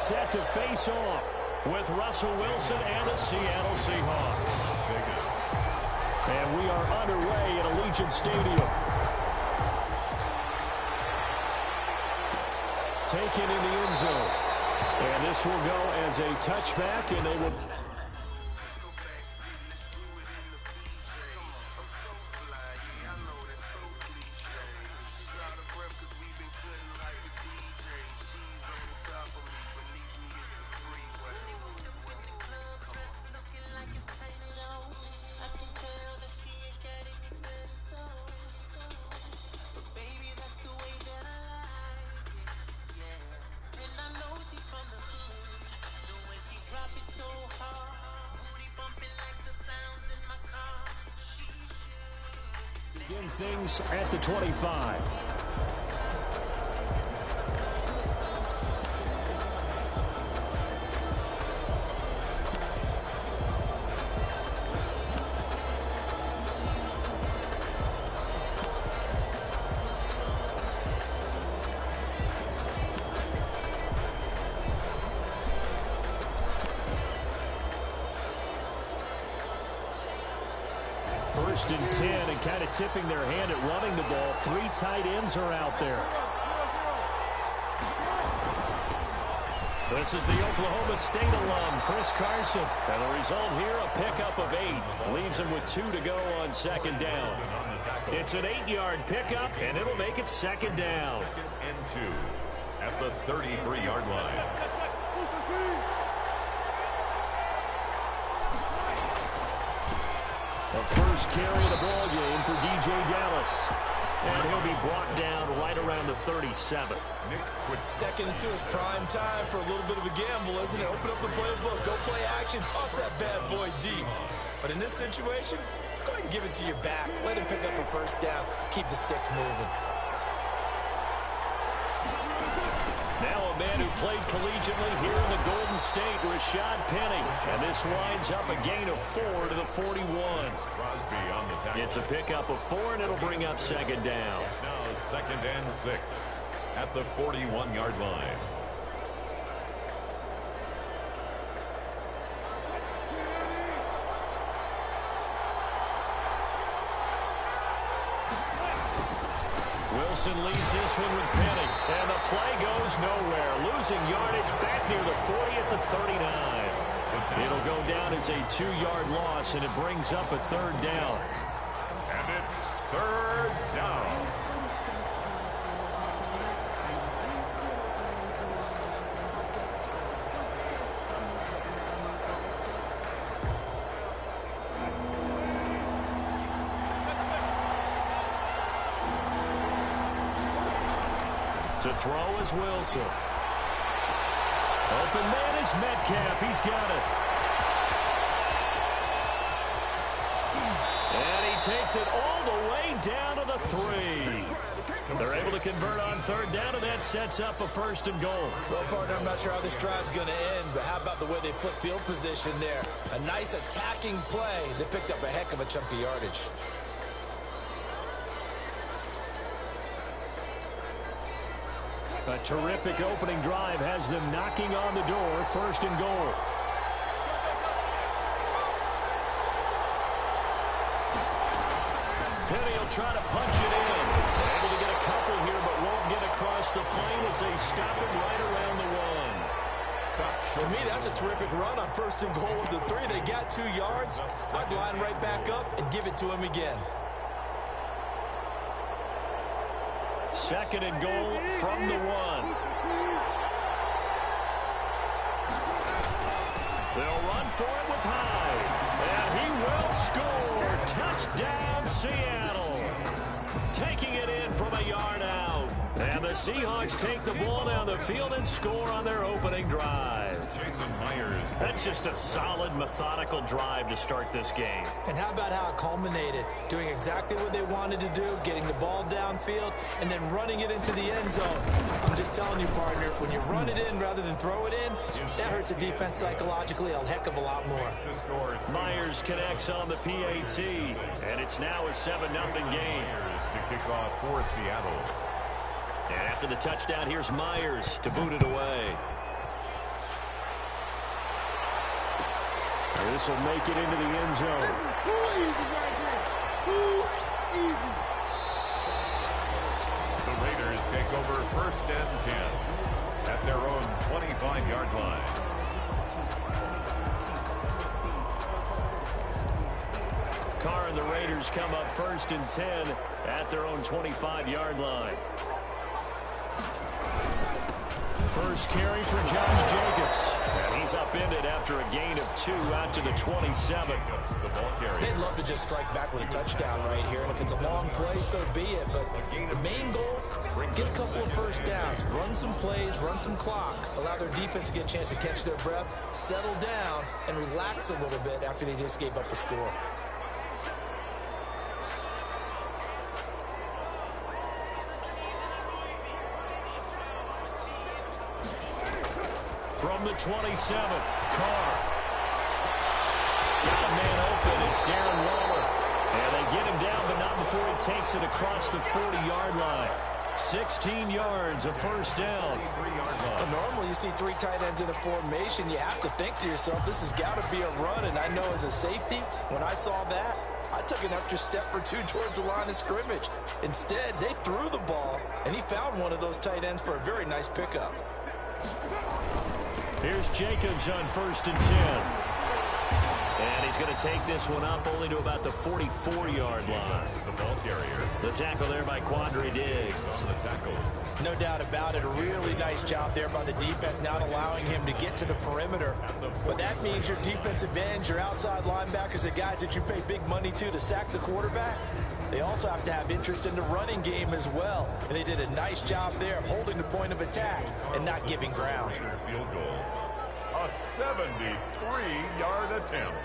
set to face off with Russell Wilson and the Seattle Seahawks. And we are underway at Allegiant Stadium. Taken in the end zone. And this will go as a touchback, and they will... Begin things at the 25. First and 10, and kind of tipping their hand at running the ball. 3 tight ends are out there. This is the Oklahoma State alum, Chris Carson. And the result here, a pickup of 8. Leaves him with 2 to go on second down. It's an 8-yard pickup, and it'll make it second down. And 2 at the 33-yard line. The first carry of the ball game for DJ Dallas. And he'll be brought down right around the 37. Second and 2 is prime time for a little bit of a gamble, isn't it? Open up the playbook, go play action, toss that bad boy deep. But in this situation, go ahead and give it to your back. Let him pick up a first down. Keep the sticks moving. Now a man who played collegiately here in the Golden State, Rashad Penny. And this winds up a gain of 4 to the 41. Crosby on the tackle. It's a pickup of 4, and it'll bring up second down. It's now second and 6 at the 41-yard line. Wilson leaves this one with Penny, and the play goes nowhere. Losing yardage back near the 40 at the 39. It'll go down as a 2-yard loss, and it brings up a third down. And it's third down. To throw is Wilson. Open man is Metcalf. He's got it. And he takes it all the way down to the 3. They're able to convert on third down, and that sets up a first and goal. Well, partner, I'm not sure how this drive's going to end, but how about the way they flip field position there? A nice attacking play. They picked up a heck of a chunk of yardage. A terrific opening drive has them knocking on the door. First and goal. Penny will try to punch it in. Able to get a couple here, but won't get across the plane as they stop it right around the 1. To me, that's a terrific run on first and goal of the 3. They got 2 yards. I'd line right back up and give it to him again. Second and goal from the 1. They'll run for it with Hyde. And he will score. Touchdown, Seattle. Taking it in from a yard out. And the Seahawks take the ball down the field and score on their opening drive. Jason Myers. That's just a solid, methodical drive to start this game. And how about how it culminated? Doing exactly what they wanted to do, getting the ball downfield, and then running it into the end zone. I'm just telling you, partner, when you run it in rather than throw it in, that hurts a defense psychologically a heck of a lot more. Myers connects on the PAT, and it's now a 7-0 game. To kick off for Seattle. And after the touchdown, here's Myers to boot it away. This will make it into the end zone. This is too easy right here. Too easy. The Raiders take over 1st and 10 at their own 25-yard line. Carr and the Raiders come up 1st and 10 at their own 25-yard line. First carry for Josh Jacobs. And he's upended after a gain of 2 out to the 27. The ball carrier. They'd love to just strike back with a touchdown right here. And if it's a long play, so be it. But the main goal, get a couple of first downs. Run some plays, run some clock. Allow their defense to get a chance to catch their breath, settle down, and relax a little bit after they just gave up a score. From the 27, Carr. Got a man open. It's Darren Waller. And they get him down, but not before he takes it across the 40-yard line. 16 yards, a first down. Well, normally you see 3 tight ends in a formation. You have to think to yourself, this has got to be a run. And I know as a safety, when I saw that, I took an extra step or 2 towards the line of scrimmage. Instead, they threw the ball, and he found one of those tight ends for a very nice pickup. Here's Jacobs on 1st and 10. And he's going to take this one up only to about the 44-yard line. The ball carrier. The tackle there by Quandre Diggs. On the tackle. No doubt about it. A really nice job there by the defense, not allowing him to get to the perimeter. But that means your defensive ends, your outside linebackers, the guys that you pay big money to sack the quarterback, they also have to have interest in the running game as well. And they did a nice job there of holding the point of attack and not giving ground. Field goal. A 73-yard attempt.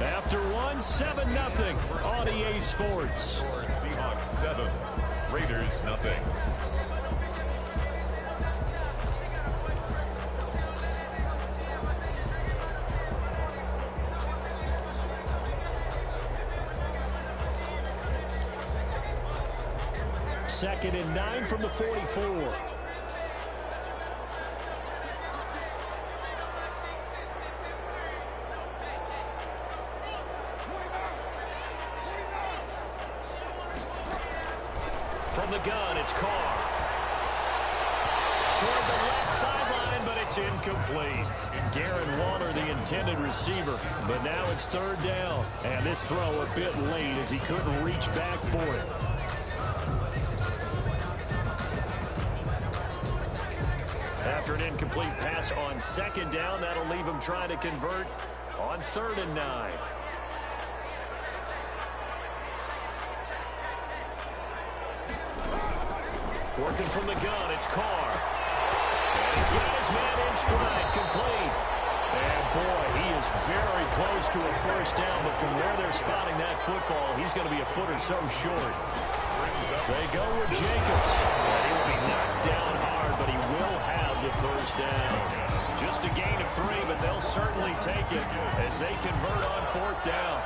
After one, 7-0 on EA Sports. Seahawks 7, Raiders 0. Second and 9 from the 44. From the gun, it's Carr. Toward the left sideline, but it's incomplete. Darren Waller, the intended receiver. But now it's 3rd down. And this throw a bit late as he couldn't reach back for it. After an incomplete pass on 2nd down, that'll leave him trying to convert on 3rd and 9. Working from the gun, it's Carr. And he's got his man in stride, complete. And boy, he is very close to a first down, but from where they're spotting that football, he's going to be a foot or so short. They go with Jacobs. And he'll be knocked down hard, but he will have the first down. Just a gain of 3, but they'll certainly take it as they convert on 4th down.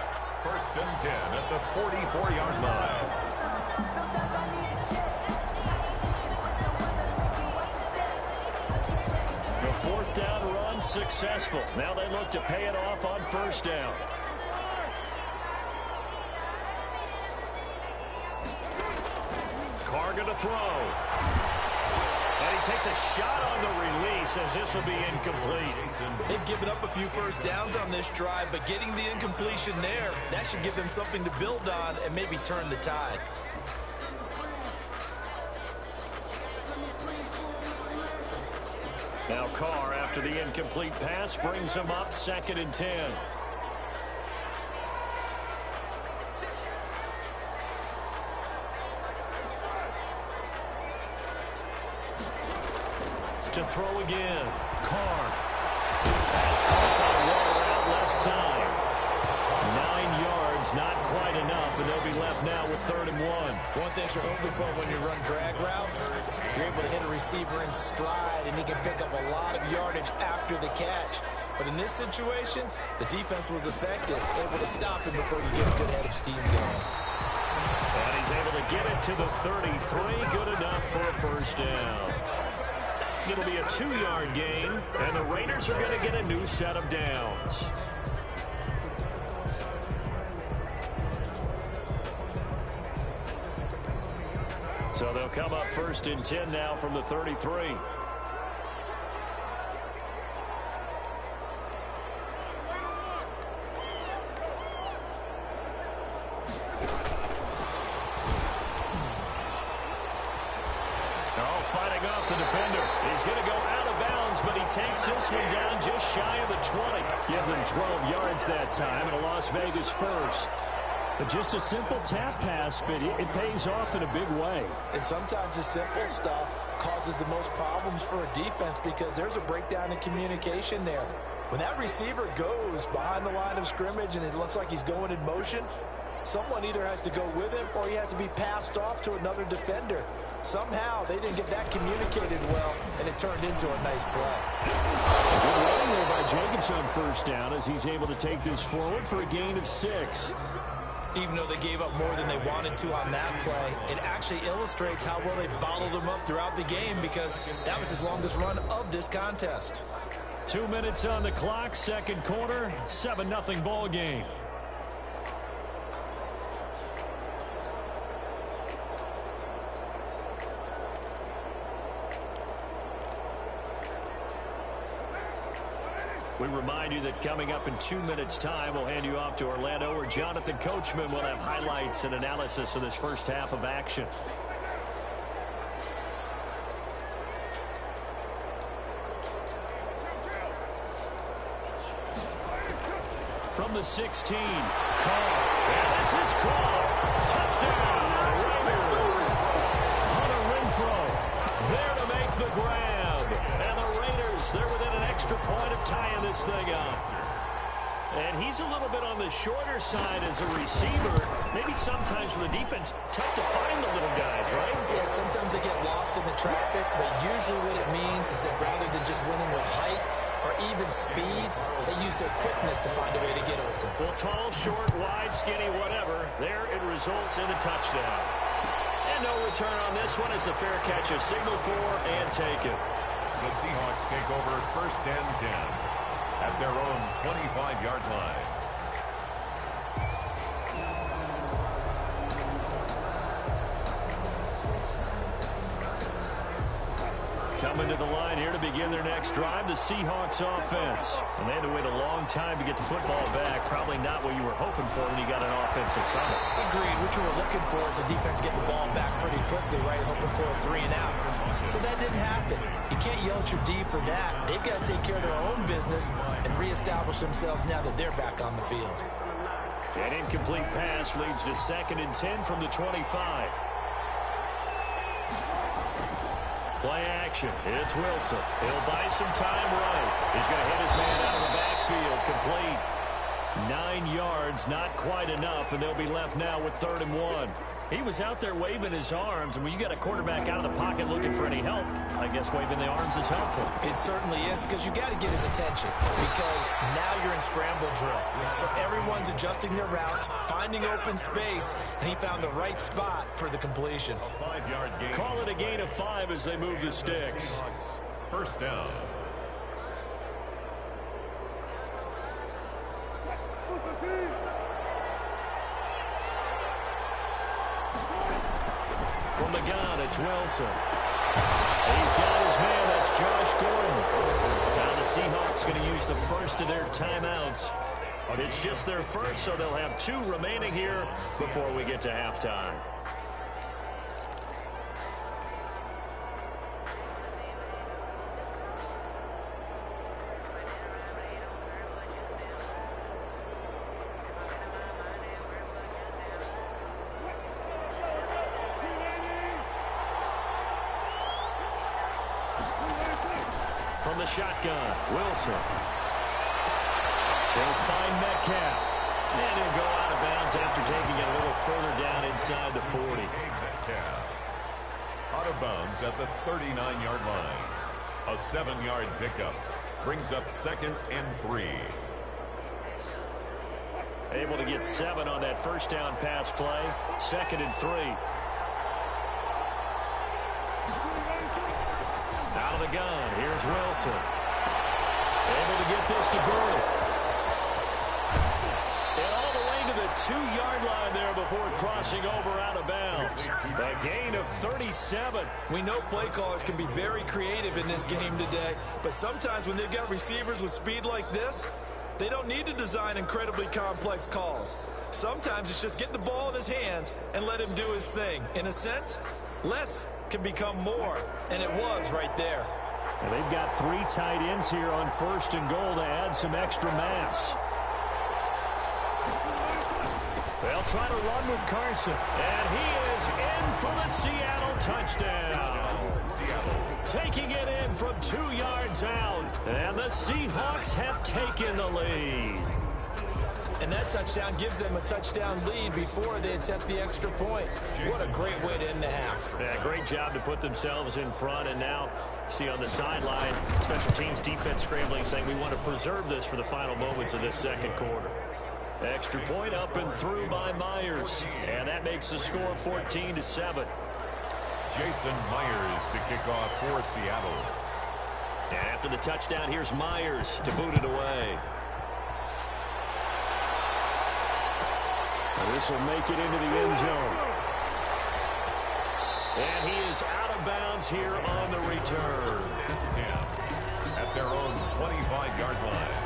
1st and 10 at the 44-yard line. The 4th down run successful. Now they look to pay it off on 1st down. Carr going to throw. And he takes a shot on the release as this will be incomplete. They've given up a few first downs on this drive, but getting the incompletion there, that should give them something to build on and maybe turn the tide. Now Carr, after the incomplete pass, brings him up 2nd and 10. To throw again. Carr. That's caught by Waller out left side. 9 yards, not quite enough, and they'll be left now with 3rd and 1. One thing you're hoping for when you run drag routes, you're able to hit a receiver in stride, and he can pick up a lot of yardage after the catch. But in this situation, the defense was effective, able to stop him before he get a good head of steam going. And he's able to get it to the 33. Good enough for a first down. It'll be a 2-yard gain, and the Raiders are going to get a new set of downs. So they'll come up 1st and 10 now from the 33. Fighting off the defender. He's going to go out of bounds, but he takes this one down just shy of the 20. Give them 12 yards that time, and a Las Vegas first. But just a simple tap pass, but it pays off in a big way. And sometimes the simple stuff causes the most problems for a defense because there's a breakdown in communication there. When that receiver goes behind the line of scrimmage and it looks like he's going in motion, someone either has to go with him or he has to be passed off to another defender. Somehow they didn't get that communicated well, and it turned into a nice play. Good running there by Jacobs on first down as he's able to take this forward for a gain of 6. Even though they gave up more than they wanted to on that play, it actually illustrates how well they bottled them up throughout the game because that was his longest run of this contest. 2 minutes on the clock, second quarter, 7-0 ball game. We remind you that coming up in 2 minutes' time, we'll hand you off to Orlando, where Jonathan Coachman will have highlights and analysis of this first half of action. From the 16, Carr. And this is Carr. Touchdown, Raiders. Hunter Renfrow there to make the grab. And the Raiders, they're within an extra point of tying this thing up. And he's a little bit on the shorter side as a receiver. Maybe sometimes for the defense, tough to find the little guys, right? Yeah, sometimes they get lost in the traffic, but usually what it means is that rather than just winning with height or even speed, they use their quickness to find a way to get open. Well, tall, short, wide, skinny, whatever, there it results in a touchdown. And no return on this one as the fair catch is signaled for and taken. The Seahawks take over 1st and 10 at their own 25-yard line. Coming to the line here to begin their next drive, the Seahawks offense. And they had to wait a long time to get the football back. Probably not what you were hoping for when you got an offense that's on it. Agreed. What you were looking for is the defense get the ball back pretty quickly, right? Hoping for a 3 and out. So that didn't happen. You can't yell at your D for that. They've got to take care of their own business and reestablish themselves now that they're back on the field. An incomplete pass leads to 2nd and 10 from the 25. Play action. It's Wilson. He'll buy some time right. He's going to hit his man out of the backfield. Complete. 9 yards, not quite enough, and they'll be left now with 3rd and 1. He was out there waving his arms, and when you got a quarterback out of the pocket looking for any help, I guess waving the arms is helpful. It certainly is, because you got to get his attention, because now you're in scramble drill. So everyone's adjusting their routes, finding open space, and he found the right spot for the completion. A 5-yard gain. Call it a gain of 5 as they move the sticks. First down. From the gun, it's Wilson. He's got his man. That's Josh Gordon. Now the Seahawks going to use the first of their timeouts. But it's just their first, so they'll have 2 remaining here before we get to halftime. From the shotgun, Wilson. They'll find Metcalf. And he'll go out of bounds after taking it a little further down inside the 40. Metcalf out of bounds at the 39-yard line. A 7-yard pickup. brings up 2nd and 3. Able to get 7 on that first down pass play. 2nd and 3. Out of the gun. Here's Wilson. Able to get this to Gurley. And all the way to the 2-yard line there before crossing over out of bounds. A gain of 37. We know play callers can be very creative in this game today, but sometimes when they've got receivers with speed like this, they don't need to design incredibly complex calls. Sometimes it's just get the ball in his hands and let him do his thing. In a sense, less can become more, and it was right there. And they've got 3 tight ends here on 1st and goal to add some extra mass. They'll try to run with Carson, and he is in for the Seattle touchdown. Taking it in from 2 yards out, and the Seahawks have taken the lead. And that touchdown gives them a touchdown lead before they attempt the extra point. What a great way to end the half. Yeah, great job to put themselves in front, and now see on the sideline, special teams defense scrambling, saying we want to preserve this for the final moments of this second quarter. Extra point up and through by Myers, and that makes the score 14-7. Jason Myers to kick off for Seattle. And after the touchdown, here's Myers to boot it away. And this will make it into the end zone. And he is out of bounds here on the return. 10 at their own 25-yard line.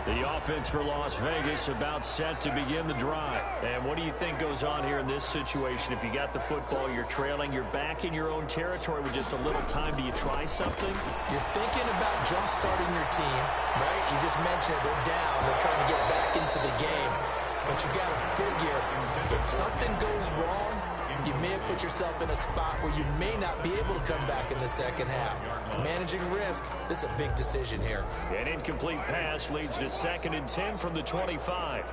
The offense for Las Vegas about set to begin the drive. And what do you think goes on here in this situation? If you got the football, you're trailing, you're back in your own territory with just a little time. Do you try something? You're thinking about jump-starting your team, right? You just mentioned it. They're down. They're trying to get back into the game. But you got to figure, if something goes wrong, you may have put yourself in a spot where you may not be able to come back in the second half. Managing risk, this is a big decision here. An incomplete pass leads to 2nd and 10 from the 25.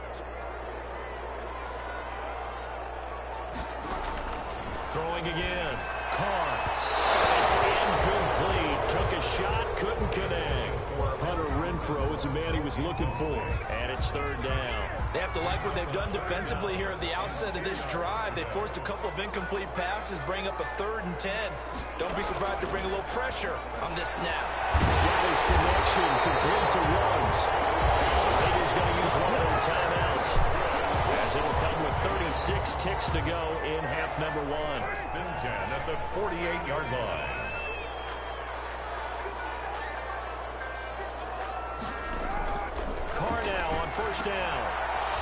Throwing again. Carr. It's incomplete. Took a shot, couldn't connect. Hunter Renfrow is the man he was looking for. And it's 3rd down. They have to like what they've done defensively here at the outset of this drive. They forced a couple of incomplete passes, bring up a 3rd and 10. Don't be surprised to bring a little pressure on this snap. Got his connection, complete to Ruggs. Raiders going to use one of their timeouts, as it'll come with 36 ticks to go in half number 1. 1st and 10 at the 48-yard line. Carr now on 1st down.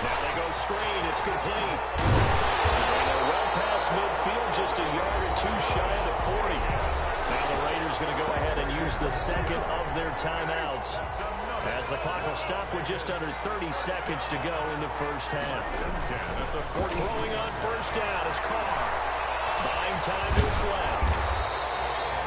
Now they go screen. It's complete. And they're well past midfield, just a yard or 2 shy of the 40. Now the Raiders going to go ahead and use the 2nd of their timeouts, as the clock will stop with just under 30 seconds to go in the first half. Throwing on 1st down is Carr. Buying time to his left.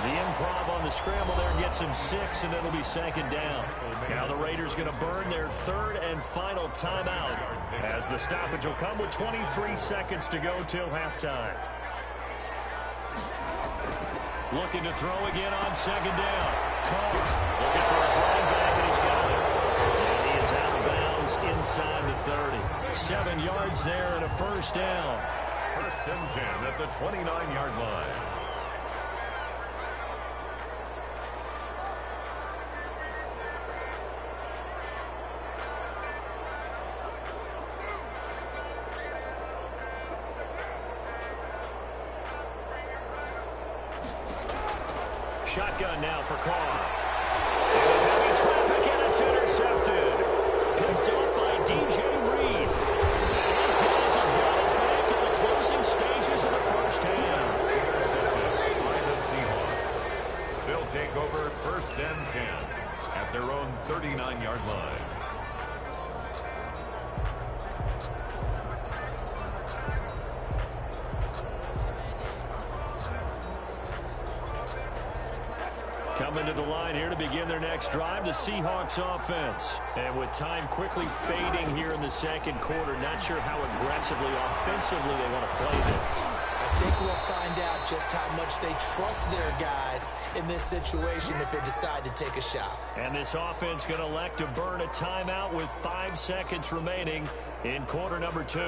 The improv on the scramble there gets him 6, and it'll be 2nd down. Now the Raiders going to burn their 3rd and final timeout, as the stoppage will come with 23 seconds to go till halftime. Looking to throw again on 2nd down. Carr looking for his running back, and he's got it. And he is out of bounds inside the 30. 7 yards there and a 1st down. 1st and 10 at the 29-yard line. Shotgun now for Carr. And heavy traffic, and it's intercepted. Picked up by DJ Reed. And his guys have got it back at the closing stages of the first half. Intercepted by the Seahawks. They'll take over 1st and 10 at their own 39-yard line. Coming to the line here to begin their next drive, the Seahawks offense. And with time quickly fading here in the second quarter, not sure how aggressively, offensively they want to play this. I I think we'll find out just how much they trust their guys in this situation if they decide to take a shot. And this offense going to elect to burn a timeout with 5 seconds remaining in quarter number 2.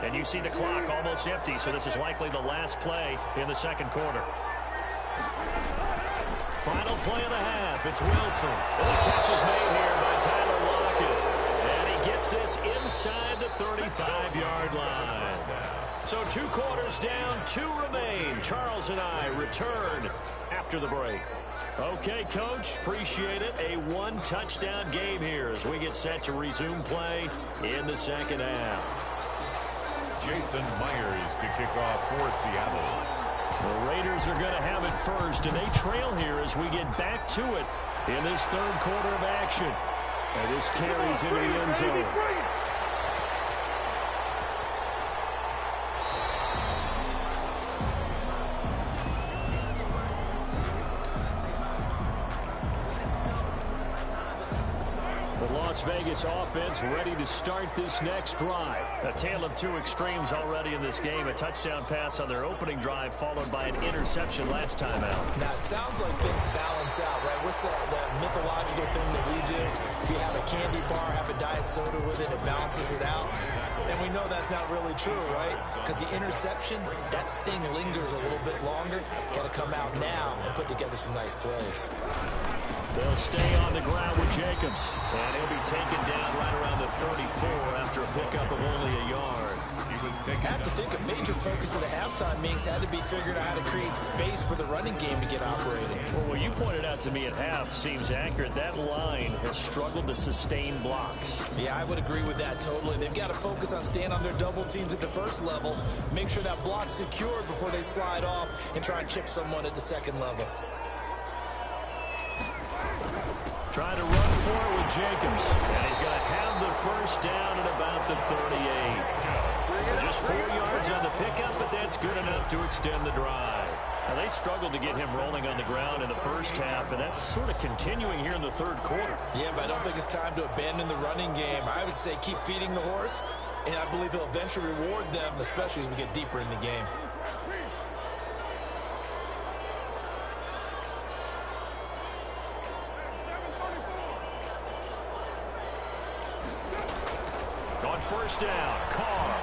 And you see the clock almost empty, so this is likely the last play in the second quarter. Final play of the half. It's Wilson. And the catch is made here by Tyler Lockett. And he gets this inside the 35-yard line. So 2 quarters down, 2 remain. Charles and I return after the break. Okay, Coach, appreciate it. A 1-touchdown game here as we get set to resume play in the second half. Jason Myers to kick off for Seattle. The Raiders are going to have it first, and they trail here as we get back to it in this third quarter of action. And this carries into the end zone. Las Vegas offense ready to start this next drive. A tale of 2 extremes already in this game. A touchdown pass on their opening drive followed by an interception last time out. Now, it sounds like things balance out, right? What's that mythological thing that we do? If you have a candy bar, have a diet soda with it, it balances it out. And we know that's not really true, right? Because the interception, that sting lingers a little bit longer. Got to come out now and put together some nice plays. They'll stay on the ground with Jacobs. And he'll be taken down right around the 34 after a pickup of only a yard. I have to think a major focus of the halftime meetings had to be figuring out how to create space for the running game to get operating. Well, what you pointed out to me at half seems accurate. That line has struggled to sustain blocks. Yeah, I would agree with that totally. They've got to focus on staying on their double teams at the first level, make sure that block's secured before they slide off and try and chip someone at the second level. Trying to run for it with Jacobs. And he's going to have the first down at about the 38. Just 4 yards on the pickup, but that's good enough to extend the drive. Now, they struggled to get him rolling on the ground in the first half, and that's sort of continuing here in the third quarter. Yeah, but I don't think it's time to abandon the running game. I would say keep feeding the horse, and I believe he'll eventually reward them, especially as we get deeper in the game. On first down, Carr.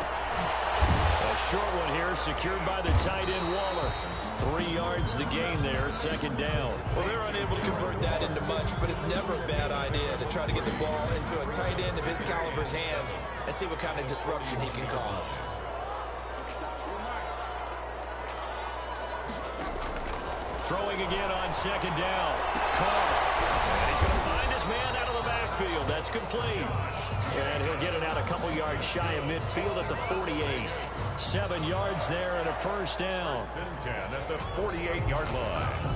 A short one here, secured by the tight end Waller. 3 yards the gain there, second down. Well, they're unable to convert that into much, but it's never a bad idea to try to get the ball into a tight end of his caliber's hands and see what kind of disruption he can cause. Throwing again on second down. Carr. And he's going to find his man out of the backfield. That's complete. And he'll get it out a couple yards shy of midfield at the 48. 7 yards there and a first down. 10 at the 48-yard line.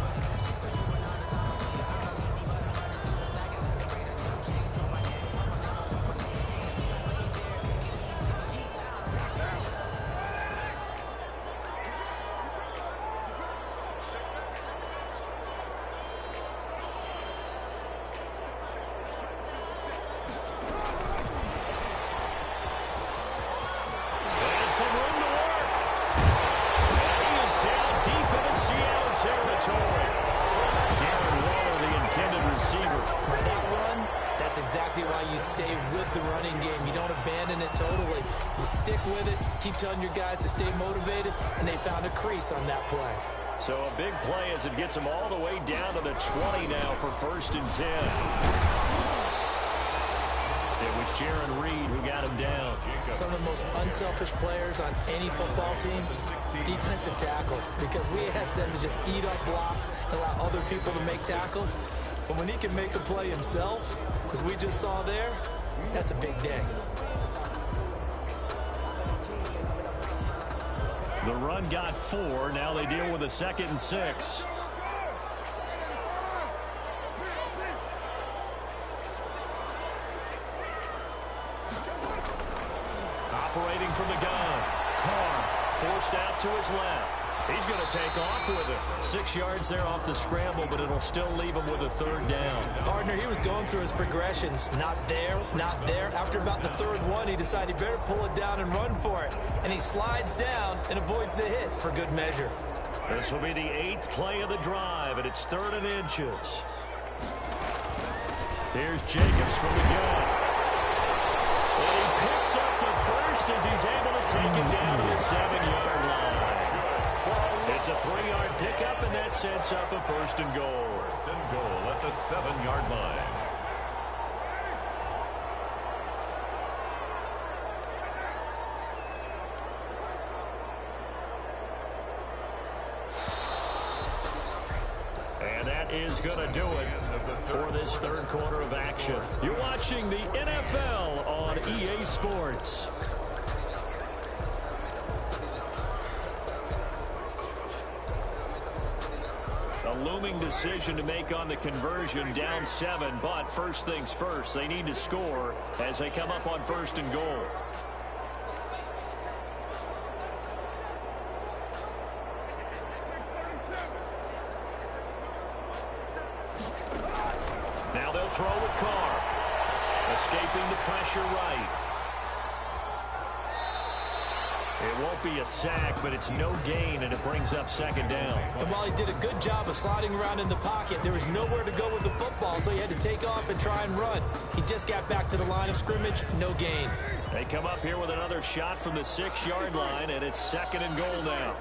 Some room to work. And he is down deep into Seattle territory. Darren Waller, the intended receiver. By that run, that's exactly why you stay with the running game. You don't abandon it totally. You stick with it, keep telling your guys to stay motivated, and they found a crease on that play. So a big play as it gets them all the way down to the 20 now for first and 10. It was Jaron Reed who got him down. Some of the most unselfish players on any football team, defensive tackles, because we ask them to just eat up blocks and allow other people to make tackles. But when he can make a play himself, as we just saw there, that's a big day. The run got 4. Now they deal with a 2nd and 6. Operating from the gun. Carr forced out to his left. He's going to take off with it. 6 yards there off the scramble, but it'll still leave him with a third down. Partner, he was going through his progressions. Not there, not there. After about the third one, he decided he better pull it down and run for it. And he slides down and avoids the hit for good measure. This will be the 8th play of the drive, and it's 3rd and inches. Here's Jacobs from the gun. And he picks up the first as he's able to take it down to the 7-yard line. It's a 3-yard pickup, and that sets up a 1st and goal. 1st and goal at the 7-yard line. And that is going to do it for this 3rd quarter of action. You're watching the NFL on EA Sports. A looming decision to make on the conversion, down 7, but first things first, they need to score as they come up on 1st and goal. Now they'll throw with Carr. Escaping the pressure right. It won't be a sack, but it's no gain, and it brings up 2nd down. And while he did a good job of sliding around in the pocket, there was nowhere to go with the football, so he had to take off and try and run. He just got back to the line of scrimmage, no gain. They come up here with another shot from the 6-yard line, and it's 2nd and goal now.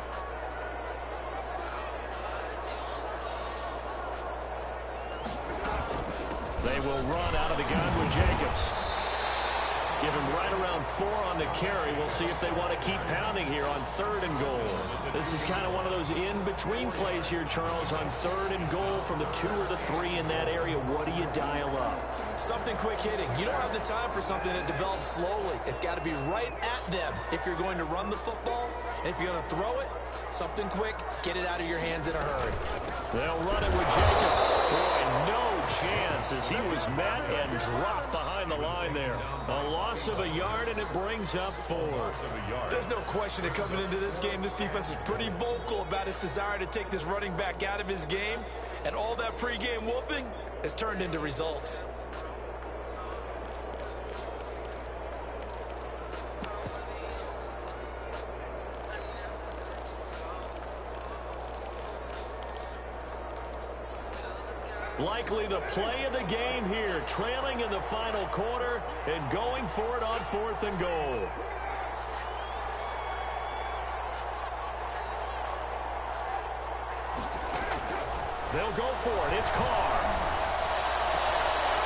They will run out of the gun with Jacobs. Give him right around 4 on the carry. We'll see if they want to keep pounding here on 3rd and goal. This is kind of one of those in-between plays here, Charles, on 3rd and goal from the 2 or the 3 in that area. What do you dial up? Something quick hitting. You don't have the time for something that develops slowly. It's got to be right at them if you're going to run the football. And if you're going to throw it, something quick, get it out of your hands in a hurry. They'll run it with Jacobs. Boy, no chance as he was met and dropped behind the line there. A loss of a yard, and it brings up 4. There's no question that coming into this game, this defense is pretty vocal about its desire to take this running back out of his game. And all that pregame wolfing has turned into results. Likely the play of the game here, trailing in the final quarter and going for it on 4th and goal. They'll go for it. It's Carr.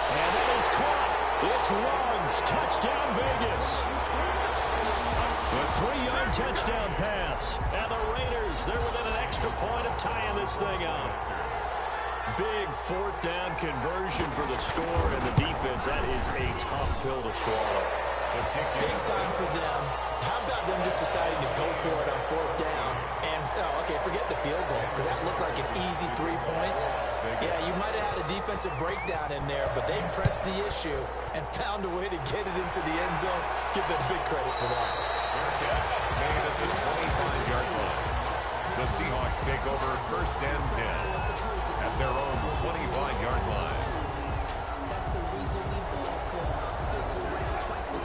And it is caught. It's Ruggs. Touchdown, Vegas. A 3-yard touchdown pass. And the Raiders, they're within an extra point of tying this thing up. Big 4th down conversion for the score, and the defense, that is a tough pill to swallow. Big time for them. How about them just deciding to go for it on 4th down? And, okay, forget the field goal, because that looked like an easy 3 points. Yeah, you might have had a defensive breakdown in there, but they pressed the issue and found a way to get it into the end zone. Give them big credit for that. Catch made at the 25-yard line. The Seahawks take over 1st and 10. At their own 25-yard line.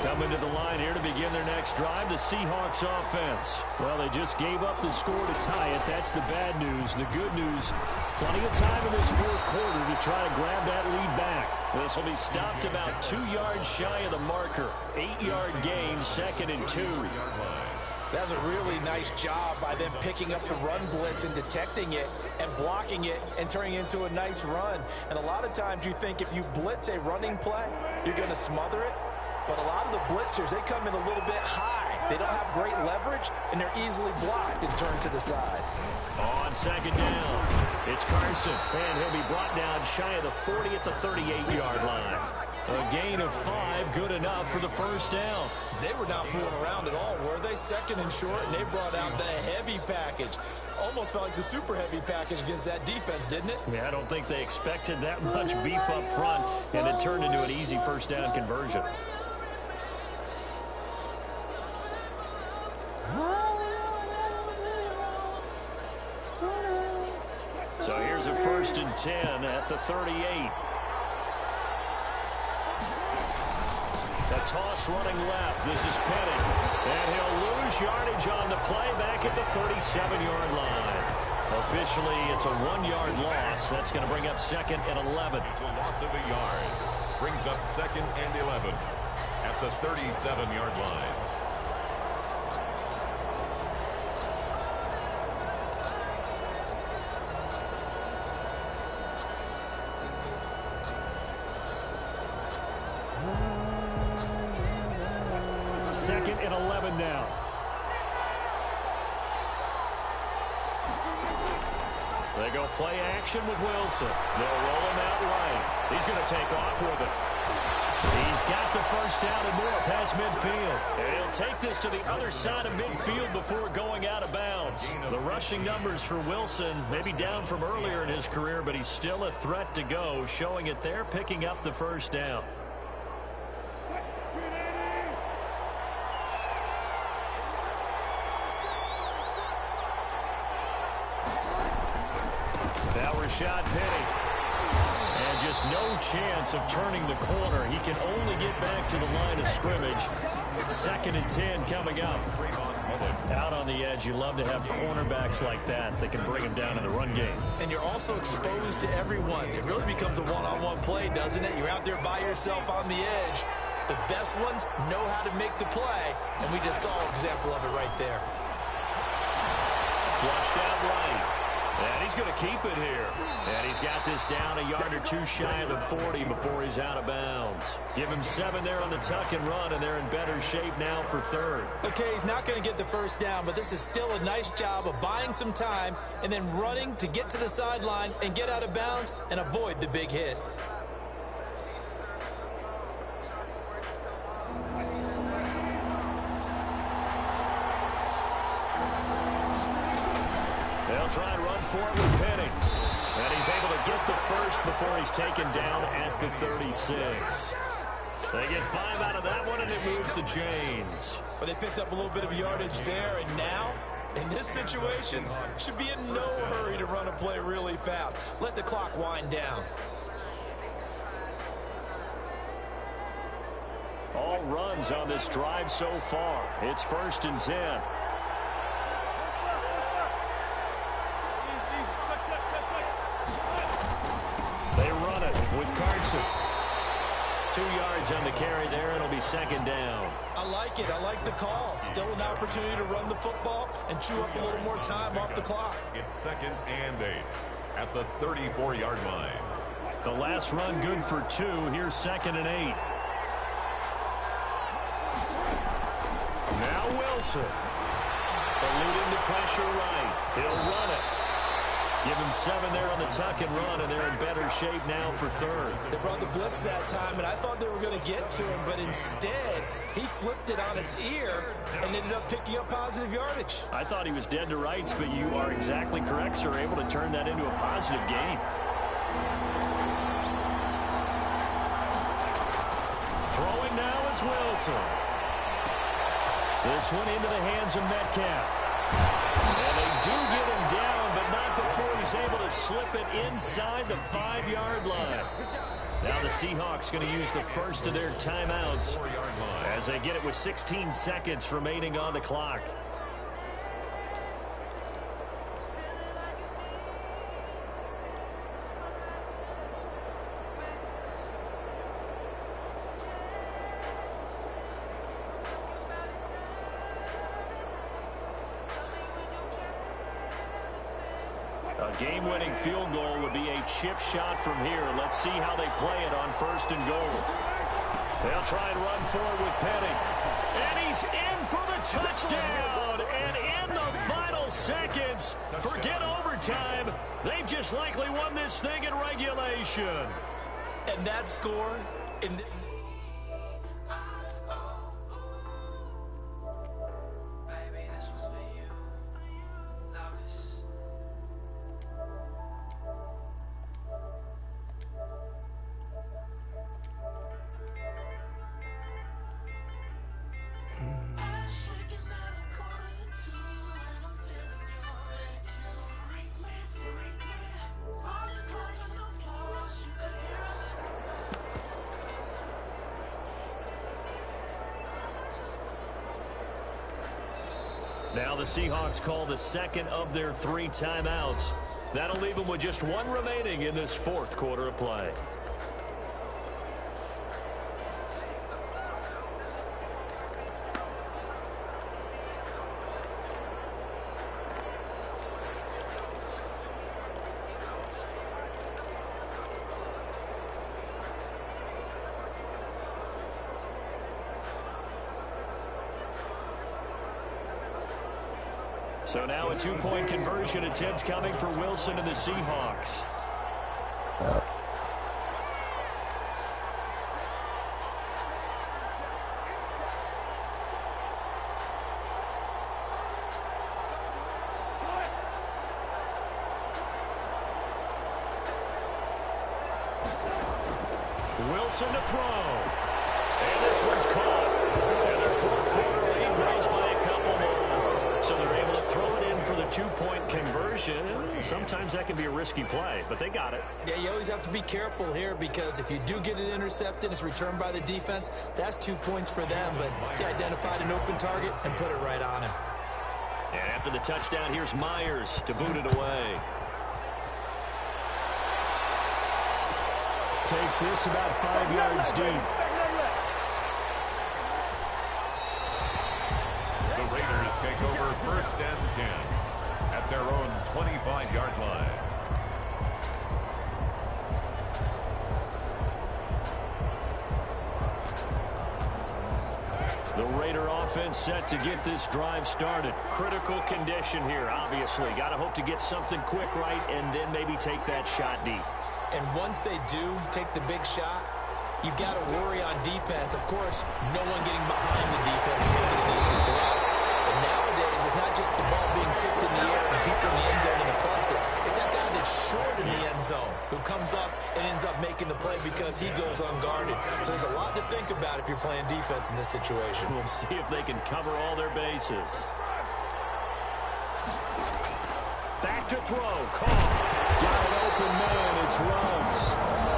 Coming to the line here to begin their next drive, the Seahawks offense. Well, they just gave up the score to tie it. That's the bad news. The good news, plenty of time in this 4th quarter to try to grab that lead back. This will be stopped about 2 yards shy of the marker. 8-yard gain, 2nd and 2. That's a really nice job by them picking up the run blitz and detecting it and blocking it and turning it into a nice run. And a lot of times you think if you blitz a running play, you're going to smother it. But a lot of the blitzers, they come in a little bit high. They don't have great leverage, and they're easily blocked and turned to the side. On 2nd down, it's Carson, and he'll be brought down shy of the 40 at the 38-yard line. A gain of 5, good enough for the 1st down. They were not fooling around at all, were they? 2nd and short, and they brought out the heavy package. Almost felt like the super heavy package against that defense, didn't it? Yeah, I don't think they expected that much beef up front, and it turned into an easy 1st down conversion. So here's a 1st and 10 at the 38. The toss running left. This is Penning. And he'll lose yardage on the play back at the 37-yard line. Officially, it's a 1-yard loss. That's going to bring up 2nd and 11. It's a loss of a yard. Brings up 2nd and 11 at the 37-yard line. Second and 11 now. They go play action with Wilson. They'll roll him out right. He's going to take off with it. He's got the first down and more past midfield. And he'll take this to the other side of midfield before going out of bounds. The rushing numbers for Wilson may be down from earlier in his career, but he's still a threat to go, showing it there, picking up the first down. Now Rashad Penny. And just no chance of turning the corner. He can only get back to the line of scrimmage. 2nd and 10 coming up. Out on the edge, you love to have cornerbacks like that that can bring him down in the run game. And you're also exposed to everyone. It really becomes a one-on-one play, doesn't it? You're out there by yourself on the edge. The best ones know how to make the play, and we just saw an example of it right there. Flushed out right. And he's going to keep it here. And he's got this down a yard or two shy of the 40 before he's out of bounds. Give him 7 there on the tuck and run, and they're in better shape now for 3rd. Okay, he's not going to get the first down, but this is still a nice job of buying some time and then running to get to the sideline and get out of bounds and avoid the big hit. They'll try and run for it with Penning. And he's able to get the first before he's taken down at the 36. They get 5 out of that one, and it moves the chains. But they picked up a little bit of yardage there, and now, in this situation, should be in no hurry to run a play really fast. Let the clock wind down. All runs on this drive so far. It's 1st and 10. They run it with Carson. 2 yards on the carry there. It'll be 2nd down. I like it. I like the call. Still an opportunity to run the football and chew up a little more time off the clock. It's 2nd and 8 at the 34-yard line. The last run good for 2. Here's 2nd and 8. Now Wilson. Eluding the pressure right. He'll run it. Give him 7 there on the tuck and run, and they're in better shape now for 3rd. They brought the blitz that time, and I thought they were going to get to him, but instead, he flipped it on its ear and ended up picking up positive yardage. I thought he was dead to rights, but you are exactly correct, sir. Able to turn that into a positive gain. Throwing now is Wilson. This one into the hands of Metcalf. And they do get him down, but not before he's able to slip it inside the 5-yard line. Now the Seahawks going to use the first of their timeouts as they get it with 16 seconds remaining on the clock. A game-winning field goal would be a chip shot from here. Let's see how they play it on 1st and goal. They'll try and run forward with Penning. And he's in for the touchdown. And in the final seconds, forget overtime. They've just likely won this thing in regulation. And that score in the Now the Seahawks call the second of their 3 timeouts. That'll leave them with just 1 remaining in this 4th quarter of play. So now a 2-point conversion attempt coming for Wilson and the Seahawks. Wilson to throw. And this one's caught. And their 4th quarter lead grows by a couple more. So they're able to throw it in for the 2-point conversion. Sometimes that can be a risky play, but they got it. Yeah, you always have to be careful here because if you do get it intercepted, it's returned by the defense, that's 2 points for them. But he identified an open target and put it right on him. And after the touchdown, here's Myers to boot it away. Takes this about 5 yards deep. The Raiders take over 1st and 10 at their own 25-yard line. The Raider offense set to get this drive started. Critical condition here, obviously. Got to hope to get something quick right and then maybe take that shot deep. And once they do take the big shot, you've got to worry on defense. Of course, no one getting behind the defense and making an easy throw. But nowadays, it's not just the ball being tipped in the air and people in the end zone in a cluster. It's that guy that's short in the end zone who comes up and ends up making the play because he goes unguarded. So there's a lot to think about if you're playing defense in this situation. We'll see if they can cover all their bases. Back to throw. Caught. Got an open man. It's Ruggs.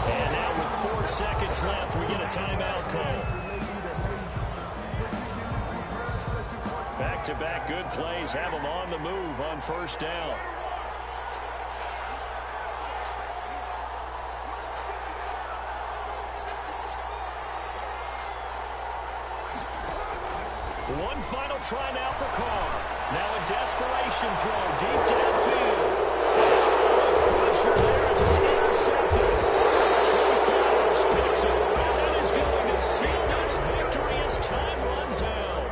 And now with 4 seconds left, we get a timeout call. Back-to-back good plays have them on the move on 1st down. One final try now for Carr. Now a desperation throw deep downfield. Pressure there as it's intercepted. Trey Flowers picks it up and is going to seal this victory as time runs out.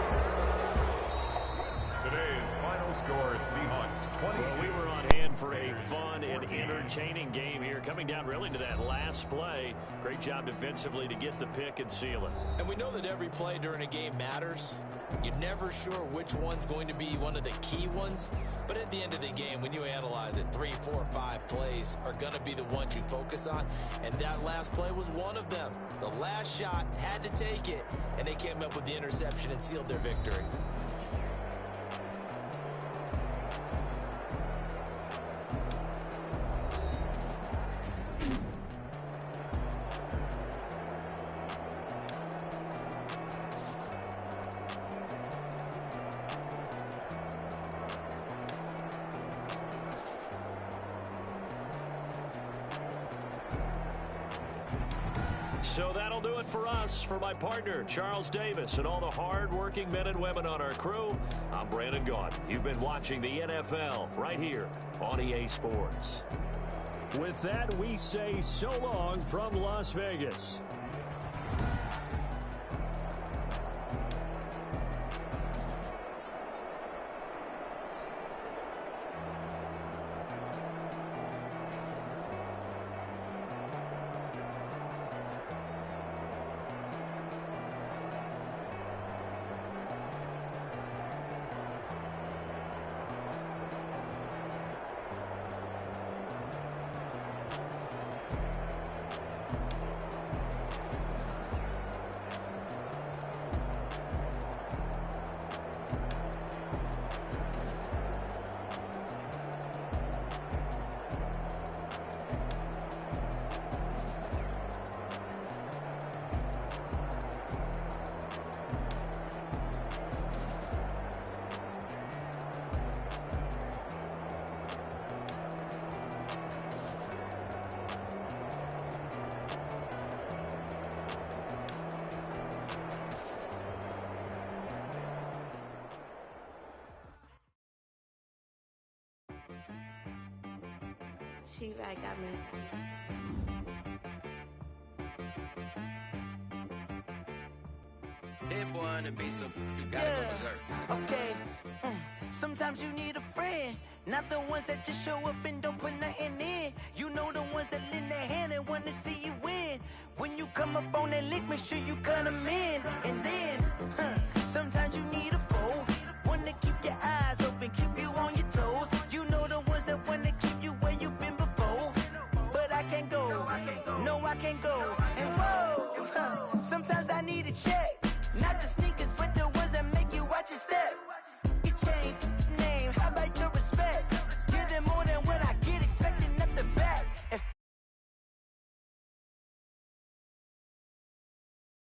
Today's final score, Seahawks 22. Well, we were on hand for a fun and entertaining game here. Coming down really to that last play. Great job defensively to get the pick and seal it. And we know that every play during a game matters. You're never sure which one's going to be one of the key ones. But at the end of the game, when you analyze it, 3, 4, 5 plays are going to be the ones you focus on. And that last play was one of them. The last shot had to take it, and they came up with the interception and sealed their victory. So that'll do it for us. For my partner, Charles Davis, and all the hard-working men and women on our crew, I'm Brandon Gaudin. You've been watching the NFL right here on EA Sports. With that, we say so long from Las Vegas. She right got me. Hit boy on the beat, so you gotta go berserk. Okay. Sometimes you need a friend, not the ones that just show up and don't put nothing in. You know the ones that lend their hand and wanna see you win. When you come up on that lick, make sure you cut them in. And then, sometimes you need a